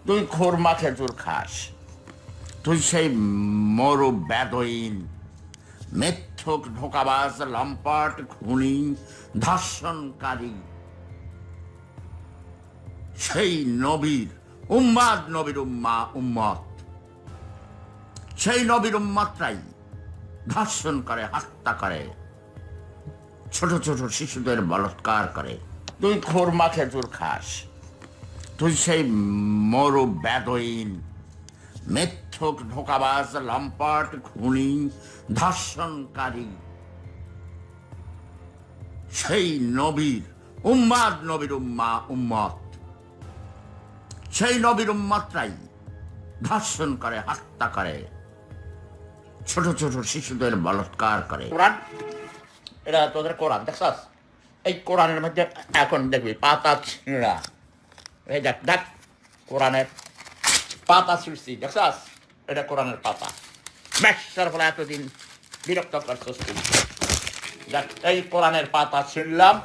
তুই খোরমা খেজুর খাস, তুই সেই মরু বেদইন, মিথ্যুক, ধোঁকাবাজ, লম্পট, খুনি, ধর্ষণকারী, সেই নবীর উম্মাদ, নবীর উম্মত, সেই নবীর উম্মতরাই ধর্ষণ করে, হত্যা করে, ছোট ছোট শিশুদের বলাৎকার করে। তুই খোরমা খেজুর খাস, তুই সেই মরু বেদইন, মিথ্যুক, ধোঁকাবাজ, লম্পট, খুনি, ধর্ষণকারী, সেই নবীর উম্মাদ, নবীর উম্মত, সেই নবীর উম্মতরাই ধর্ষণ করে, হত্যা করে, ছোট ছোট শিশুদের বলাৎকার করে। কোরআন, এটা তোদের কোরআন দেখছাস? এই কোরআনের মধ্যে এখন দেখবি পাতা ছিঁড়া, এই দেখ দেখ, কোরআনের পাতা ছিঁড়ছি দেখছাস? এটা কোরআনের পাতা। ব্যবসার ফলে এতদিন বিরক্ত করছিস তুই। দেখ, এই কোরআনের পাতা ছিঁড়লাম,